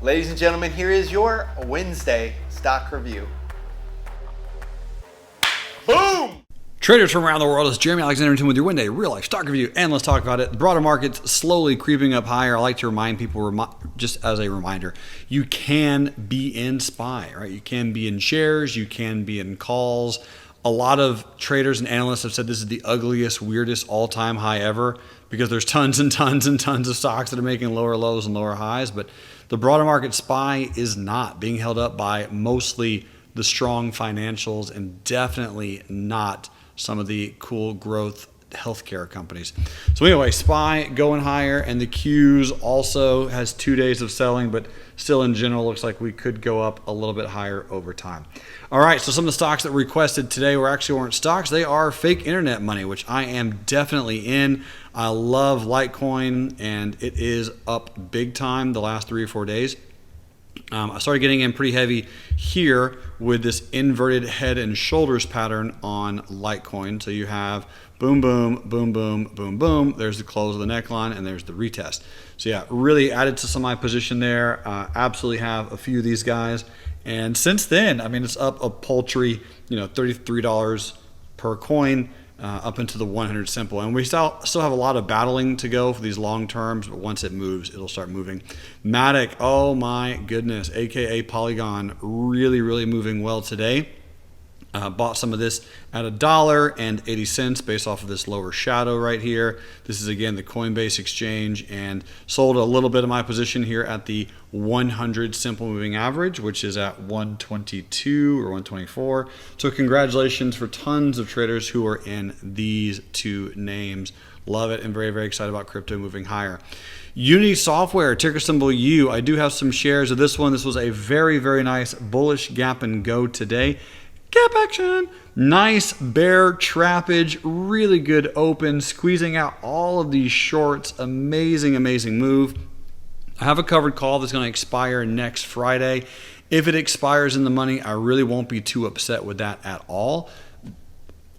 Ladies and gentlemen, here is your Wednesday stock review. Boom! Traders from around the world, it's Jeremy Alexander with your Wednesday real life stock review, and let's talk about it. The broader market's slowly creeping up higher. I like to remind people, just as a reminder, you can be in SPY, right? You can be in shares, you can be in calls. A lot of traders and analysts have said this is the ugliest, weirdest all-time high ever because there's tons and tons and tons of stocks that are making lower lows and lower highs, but the broader market SPY is not being held up by mostly the strong financials and definitely not some of the cool growth healthcare companies. So anyway, SPY going higher, and the Qs also has 2 days of selling, but still in general looks like we could go up a little bit higher over time. All right, so some of the stocks that were requested today weren't stocks. They are fake internet money, which I am definitely in. I love Litecoin, and it is up big time the last 3 or 4 days. I started getting in pretty heavy here with this inverted head and shoulders pattern on Litecoin. So you have boom, boom, boom, boom, boom, boom. There's the close of the neckline, and there's the retest. So yeah, really added to some of my position there. Absolutely have a few of these guys. And since then, I mean, it's up a paltry, $33 per coin. Up into the 100 simple, and we still have a lot of battling to go for these long terms, but once it moves, it'll start moving. Matic, oh my goodness, aka Polygon, really moving well today. Bought some of this at $1.80 based off of this lower shadow right here. This is again the Coinbase exchange, and sold a little bit of my position here at the 100 simple moving average, which is at 122 or 124. So congratulations for tons of traders who are in these two names. Love it, and very excited about crypto moving higher. Unity Software, ticker symbol U. I do have some shares of this one. This was a very nice bullish gap and go today. Gap action, nice bear trappage, really good open, squeezing out all of these shorts. Amazing move. I have a covered call that's going to expire next Friday. If it expires in the money, I really won't be too upset with that at all.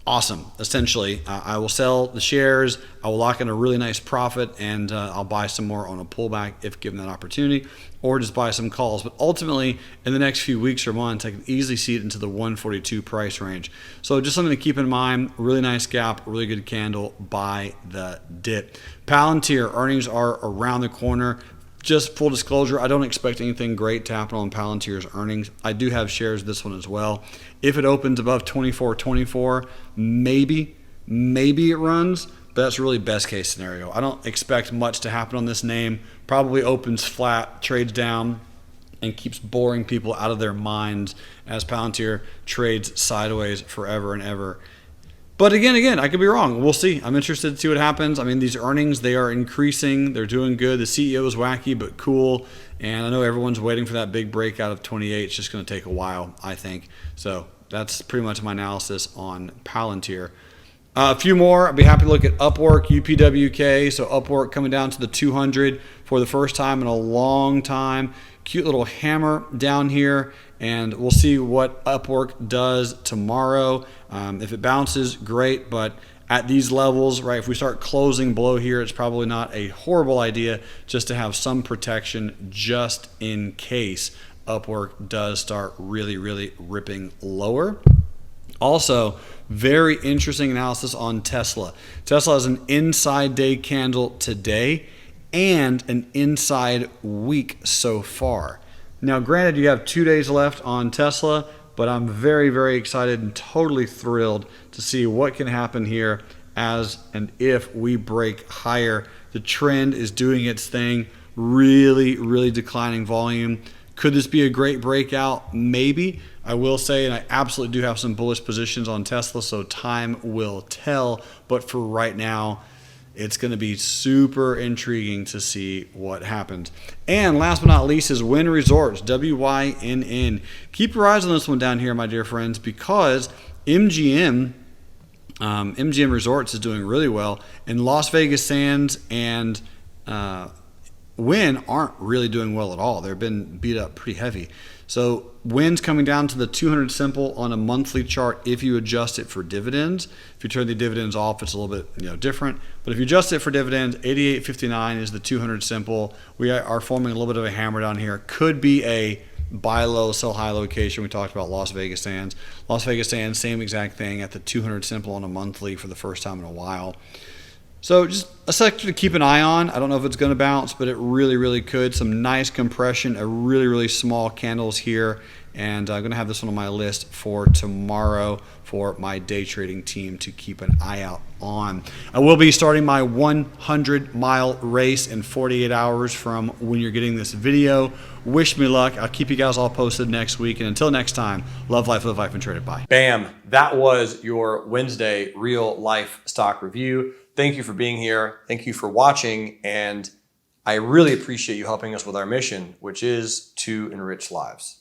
Awesome. Essentially, I will sell the shares, I will lock in a really nice profit, and I'll buy some more on a pullback if given that opportunity, or just buy some calls. But ultimately, in the next few weeks or months, I can easily see it into the 142 price range. So just something to keep in mind. Really nice gap, really good candle, buy the dip. Palantir, earnings are around the corner. Just full disclosure, I don't expect anything great to happen on Palantir's earnings. I do have shares of this one as well. If it opens above 24.24, maybe it runs, but that's really best case scenario. I don't expect much to happen on this name. Probably opens flat, trades down, and keeps boring people out of their minds as Palantir trades sideways forever and ever. But again, I could be wrong. We'll see. I'm interested to see what happens. I mean, these earnings, they are increasing. They're doing good. The CEO is wacky but cool. And I know everyone's waiting for that big breakout of 28. It's just going to take a while, I think. So that's pretty much my analysis on Palantir. A few more. I'd be happy to look at Upwork, UPWK. So Upwork coming down to the 200 for the first time in a long time. Cute little hammer down here, and we'll see what Upwork does tomorrow. If it bounces, great, but at these levels, right, if we start closing below here, it's probably not a horrible idea just to have some protection just in case Upwork does start really ripping lower. Also, very interesting analysis on Tesla. Tesla has an inside day candle today and an inside week so far. Now, granted, you have 2 days left on Tesla, but I'm very excited and totally thrilled to see what can happen here as and if we break higher. The trend is doing its thing, really declining volume. Could this be a great breakout? Maybe. I will say, and I absolutely do have some bullish positions on Tesla, so time will tell. But for right now, it's going to be super intriguing to see what happens. And last but not least is Wynn Resorts, WYNN. Keep your eyes on this one down here, my dear friends, because MGM Resorts is doing really well, and Las Vegas Sands and Win aren't really doing well at all. They've been beat up pretty heavy. So Win's coming down to the 200 simple on a monthly chart if you adjust it for dividends. If you turn the dividends off, it's a little bit different. But if you adjust it for dividends, 88.59 is the 200 simple. We are forming a little bit of a hammer down here. Could be a buy low, sell high location. We talked about Las Vegas Sands. Las Vegas Sands, same exact thing at the 200 simple on a monthly for the first time in a while. So just a sector to keep an eye on. I don't know if it's going to bounce, but it really, really could. Some nice compression, a really, really small candles here. And I'm going to have this one on my list for tomorrow for my day trading team to keep an eye out on. I will be starting my 100-mile race in 48 hours from when you're getting this video. Wish me luck. I'll keep you guys all posted next week. And until next time, love life, live life, and trade it. Bye. Bam. That was your Wednesday real life stock review. Thank you for being here. Thank you for watching. And I really appreciate you helping us with our mission, which is to enrich lives.